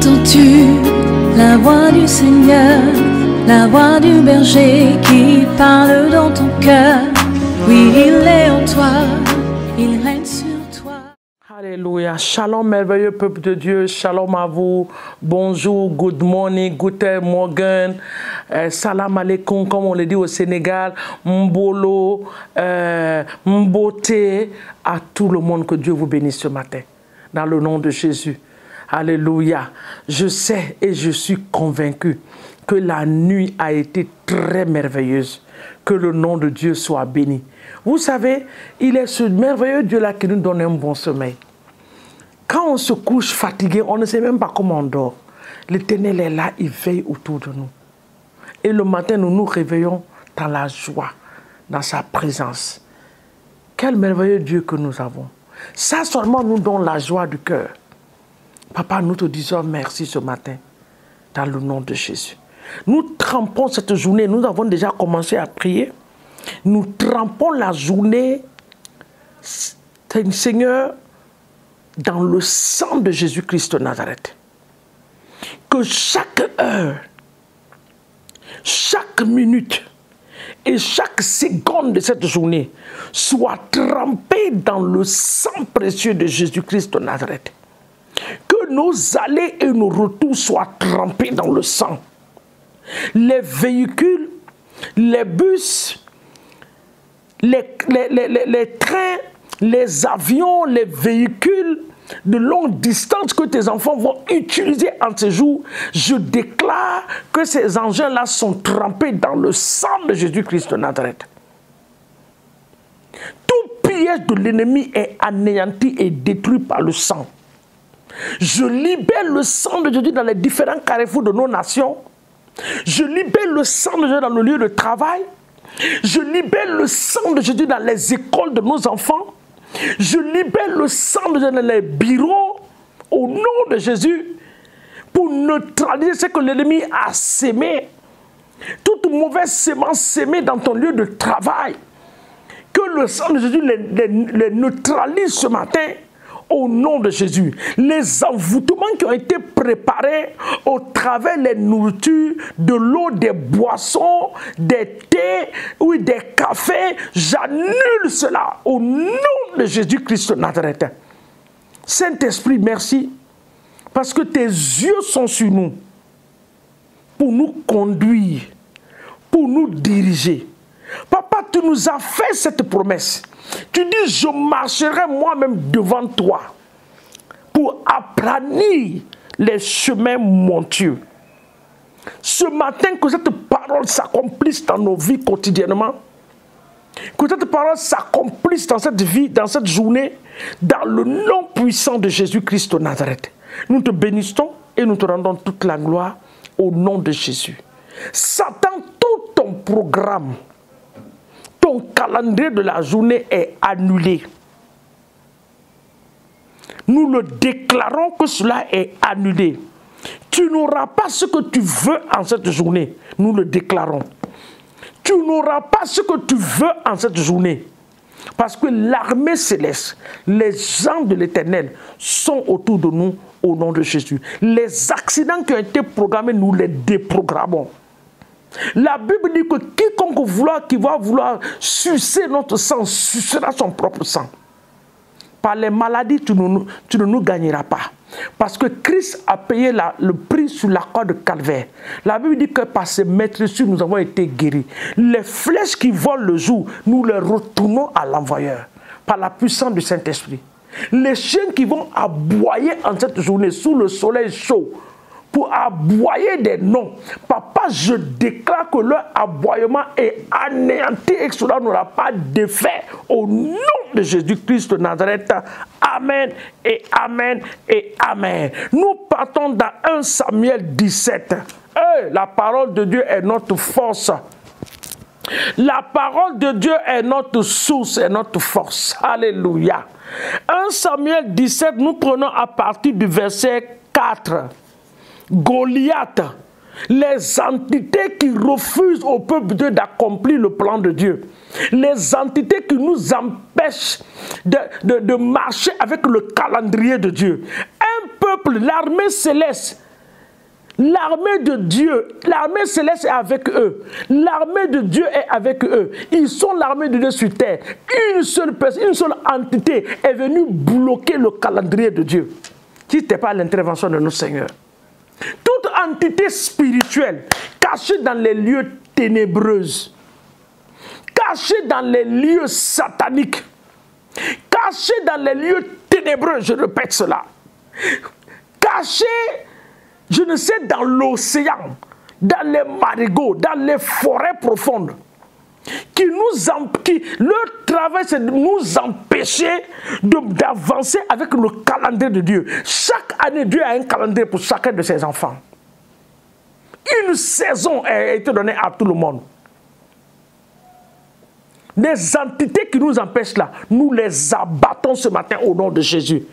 Entends-tu la voix du Seigneur, la voix du berger qui parle dans ton cœur? Oui, il est en toi, il règne sur toi. Alléluia. Shalom, merveilleux peuple de Dieu. Shalom à vous. Bonjour, good morning, guten morgen, salam alaikum, comme on le dit au Sénégal, mbolo, mbote, à tout le monde. Que Dieu vous bénisse ce matin. Dans le nom de Jésus. Alléluia. Je sais et je suis convaincu que la nuit a été très merveilleuse. Que le nom de Dieu soit béni. Vous savez, il est ce merveilleux Dieu-là qui nous donne un bon sommeil. Quand on se couche fatigué, on ne sait même pas comment on dort. L'Éternel est là, il veille autour de nous. Et le matin, nous nous réveillons dans la joie, dans sa présence. Quel merveilleux Dieu que nous avons. Ça seulement nous donne la joie du cœur. Papa, nous te disons merci ce matin, dans le nom de Jésus. Nous trempons cette journée, nous avons déjà commencé à prier. Nous trempons la journée, Seigneur, dans le sang de Jésus-Christ de Nazareth. Que chaque heure, chaque minute et chaque seconde de cette journée soit trempée dans le sang précieux de Jésus-Christ de Nazareth. Que nos allées et nos retours soient trempés dans le sang. Les véhicules, les bus, les trains, les avions, les véhicules de longue distance que tes enfants vont utiliser en ces jours, je déclare que ces engins-là sont trempés dans le sang de Jésus-Christ de Nazareth. Tout piège de l'ennemi est anéanti et détruit par le sang. Je libère le sang de Jésus dans les différents carrefours de nos nations. Je libère le sang de Jésus dans le lieu de travail. Je libère le sang de Jésus dans les écoles de nos enfants. Je libère le sang de Jésus dans les bureaux au nom de Jésus pour neutraliser ce que l'ennemi a sémé. Toute mauvaise sémence sémée dans ton lieu de travail. Que le sang de Jésus les neutralise ce matin. Au nom de Jésus, les envoûtements qui ont été préparés au travers des nourritures, de l'eau, des boissons, des thés, oui, des cafés, j'annule cela au nom de Jésus-Christ de Nazareth. Saint-Esprit, merci, parce que tes yeux sont sur nous, pour nous conduire, pour nous diriger. Papa, tu nous as fait cette promesse. Tu dis, je marcherai moi-même devant toi pour aplanir les chemins montueux. Ce matin, que cette parole s'accomplisse dans nos vies quotidiennement, que cette parole s'accomplisse dans cette vie, dans cette journée, dans le nom puissant de Jésus-Christ de Nazareth. Nous te bénissons et nous te rendons toute la gloire au nom de Jésus. Satan, tout ton programme, ton calendrier de la journée est annulé. Nous le déclarons que cela est annulé. Tu n'auras pas ce que tu veux en cette journée. Nous le déclarons. Tu n'auras pas ce que tu veux en cette journée. Parce que l'armée céleste, les gens de l'Éternel sont autour de nous au nom de Jésus. Les accidents qui ont été programmés, nous les déprogrammons. La Bible dit que quiconque qui va vouloir sucer notre sang, sucera son propre sang. Par les maladies, tu ne nous gagneras pas. Parce que Christ a payé le prix sur la croix de Calvaire. La Bible dit que par ses maîtresses, nous avons été guéris. Les flèches qui volent le jour, nous les retournons à l'envoyeur. Par la puissance du Saint-Esprit. Les chiens qui vont aboyer en cette journée sous le soleil chaud, pour aboyer des noms. Papa, je déclare que leur aboiement est anéanti et que cela n'aura pas d'effet. Au nom de Jésus-Christ de Nazareth. Amen et Amen et Amen. Nous partons dans 1 Samuel 17. La parole de Dieu est notre force. La parole de Dieu est notre source et notre force. Alléluia. 1 Samuel 17, nous prenons à partir du verset 4. Goliath, les entités qui refusent au peuple de Dieu d'accomplir le plan de Dieu, les entités qui nous empêchent de marcher avec le calendrier de Dieu. Un peuple, l'armée céleste, L'armée de Dieu, l'armée céleste est avec eux. L'armée de Dieu est avec eux. Ils sont l'armée de Dieu sur terre. Une seule personne, une seule entité est venue bloquer le calendrier de Dieu. Si ce n'était pas l'intervention de notre Seigneur. Toute entité spirituelle cachée dans les lieux ténébreuses, cachée dans les lieux sataniques, cachée dans les lieux ténébreux, je répète cela, cachée, je ne sais, dans l'océan, dans les marigots, dans les forêts profondes, leur travail c'est de nous empêcher d'avancer avec le calendrier de Dieu. Chaque année, Dieu a un calendrier pour chacun de ses enfants. Une saison a été donnée à tout le monde. Les entités qui nous empêchent là, nous les abattons ce matin au nom de Jésus.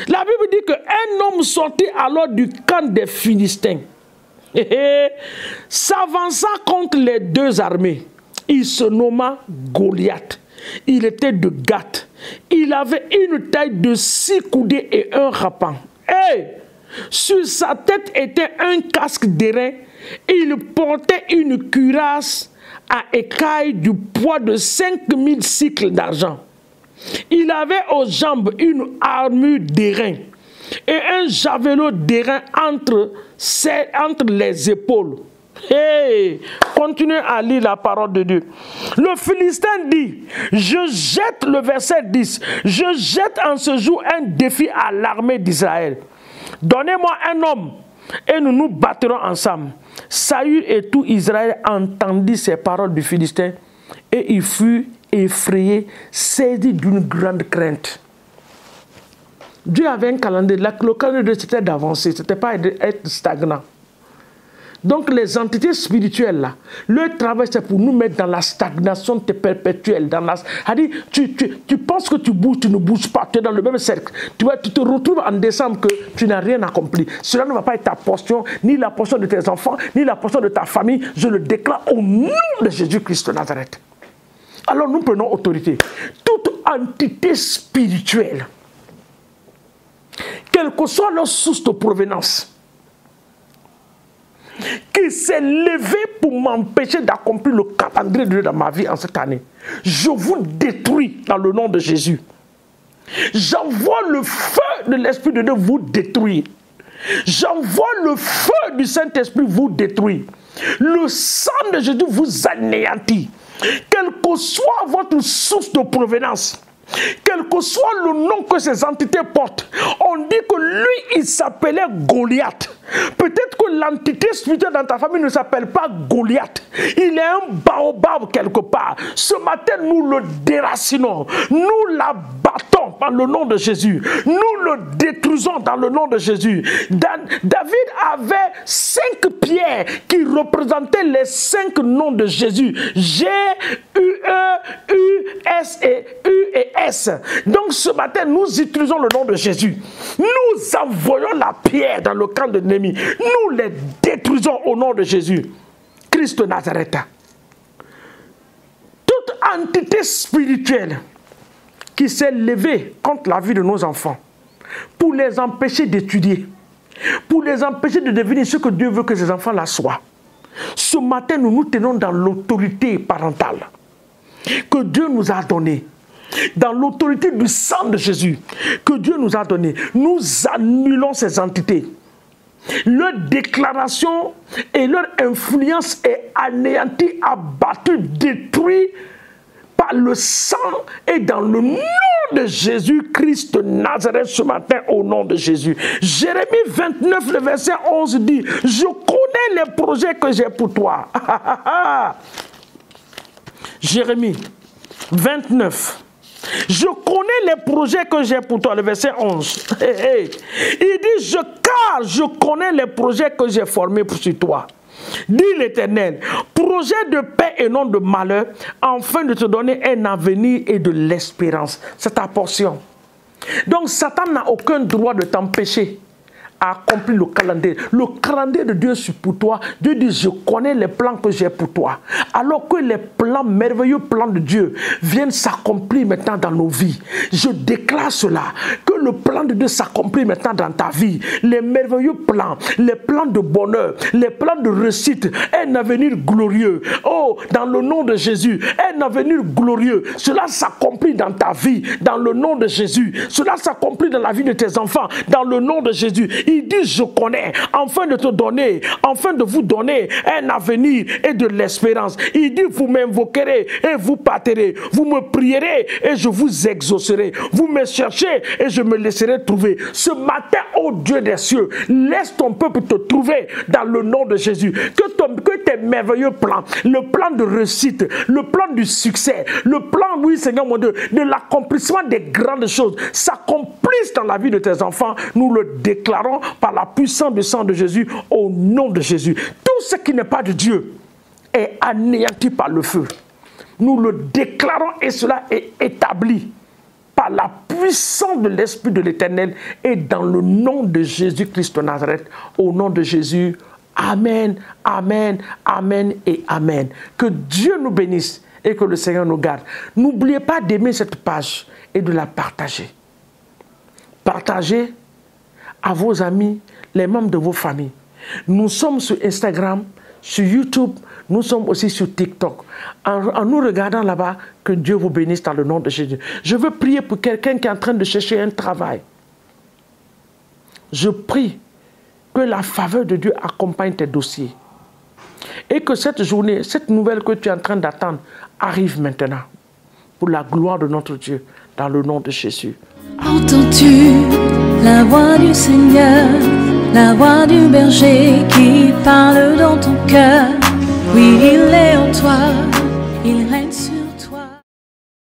La Bible dit qu'un homme sortit alors du camp des Philistins, s'avança contre les deux armées. Il se nomma Goliath. Il était de Gath. Il avait une taille de 6 coudées et un rapin. Et sur sa tête était un casque d'airain. Il portait une cuirasse à écailles du poids de 5000 cycles d'argent. Il avait aux jambes une armure d'airain et un javelot d'airain entre les épaules. Hey, continuez à lire la parole de Dieu. Le Philistin dit, je jette, le verset 10, je jette en ce jour un défi à l'armée d'Israël. Donnez-moi un homme et nous nous battrons ensemble. Saül et tout Israël entendit ces paroles du Philistin et il fut effrayé, saisi d'une grande crainte. Dieu avait un calendrier. Le calendrier de Dieu, c'était d'avancer, ce n'était pas être stagnant. Donc les entités spirituelles là, leur travail c'est pour nous mettre dans la stagnation perpétuelle. Tu penses que tu bouges, tu ne bouges pas, tu es dans le même cercle. Tu te retrouves en décembre que tu n'as rien accompli. Cela ne va pas être ta portion, ni la portion de tes enfants, ni la portion de ta famille. Je le déclare au nom de Jésus-Christ de Nazareth. Alors nous prenons autorité. Toute entité spirituelle, quelle que soit leur source de provenance, qui s'est levé pour m'empêcher d'accomplir le calendrier de Dieu dans ma vie en cette année, je vous détruis dans le nom de Jésus. J'envoie le feu de l'Esprit de Dieu vous détruire. J'envoie le feu du Saint-Esprit vous détruire. Le sang de Jésus vous anéantit. Quelle que soit votre source de provenance, quel que soit le nom que ces entités portent, on dit que lui, il s'appelait Goliath. Peut-être que l'entité spirituelle dans ta famille ne s'appelle pas Goliath. Il est un baobab quelque part. Ce matin, nous le déracinons. Nous l'abattons dans le nom de Jésus. Nous le détruisons dans le nom de Jésus. David avait 5 pierres qui représentaient les 5 noms de Jésus. G, U, E, U, S et U et S. Donc ce matin, nous utilisons le nom de Jésus. Nous envoyons la pierre dans le camp de Néhémie. Nous les détruisons au nom de Jésus. Christ de Nazareth. Toute entité spirituelle qui s'est levée contre la vie de nos enfants pour les empêcher d'étudier, pour les empêcher de devenir ce que Dieu veut que ces enfants-là soient. Ce matin, nous nous tenons dans l'autorité parentale que Dieu nous a donnée. Dans l'autorité du sang de Jésus que Dieu nous a donné, nous annulons ces entités. Leur déclaration et leur influence est anéantie, abattue, détruite par le sang et dans le nom de Jésus-Christ de Nazareth ce matin au nom de Jésus. Jérémie 29, le verset 11 dit, je connais les projets que j'ai pour toi. Jérémie 29. Je connais les projets que j'ai pour toi, le verset 11. Il dit, car je connais les projets que j'ai formés sur toi. Dit l'Éternel, projet de paix et non de malheur, afin de te donner un avenir et de l'espérance. C'est ta portion. Donc Satan n'a aucun droit de t'empêcher a accompli le calendrier. Le calendrier de Dieu est pour toi. Dieu dit, je connais les plans que j'ai pour toi. Alors que les plans, merveilleux plans de Dieu viennent s'accomplir maintenant dans nos vies. Je déclare cela, que le plan de Dieu s'accomplit maintenant dans ta vie. Les merveilleux plans, les plans de bonheur, les plans de réussite, un avenir glorieux. Oh, dans le nom de Jésus, un avenir glorieux. Cela s'accomplit dans ta vie, dans le nom de Jésus. Cela s'accomplit dans la vie de tes enfants, dans le nom de Jésus. Il dit, je connais, afin de te donner, afin de vous donner un avenir et de l'espérance. Il dit, vous m'invoquerez et vous partirez. Vous me prierez et je vous exaucerai. Vous me cherchez et je me laisserai trouver. Ce matin, ô Dieu des cieux, laisse ton peuple te trouver dans le nom de Jésus. Que tes merveilleux plans, le plan de réussite, le plan du succès, le plan, oui Seigneur mon Dieu, de l'accomplissement des grandes choses s'accomplissent dans la vie de tes enfants. Nous le déclarons par la puissance du sang de Jésus, au nom de Jésus. Tout ce qui n'est pas de Dieu est anéanti par le feu. Nous le déclarons et cela est établi par la puissance de l'Esprit de l'Éternel et dans le nom de Jésus-Christ de Nazareth, au nom de Jésus. Amen, amen, amen et amen. Que Dieu nous bénisse et que le Seigneur nous garde. N'oubliez pas d'aimer cette page et de la partager. Partagez à vos amis, les membres de vos familles. Nous sommes sur Instagram, sur YouTube, nous sommes aussi sur TikTok. En nous regardant là-bas, que Dieu vous bénisse dans le nom de Jésus. Je veux prier pour quelqu'un qui est en train de chercher un travail. Je prie que la faveur de Dieu accompagne tes dossiers. Et que cette journée, cette nouvelle que tu es en train d'attendre, arrive maintenant. Pour la gloire de notre Dieu, dans le nom de Jésus. Entends-tu la voix du Seigneur, la voix du berger qui parle dans ton cœur? Oui, il est en toi, il règne sur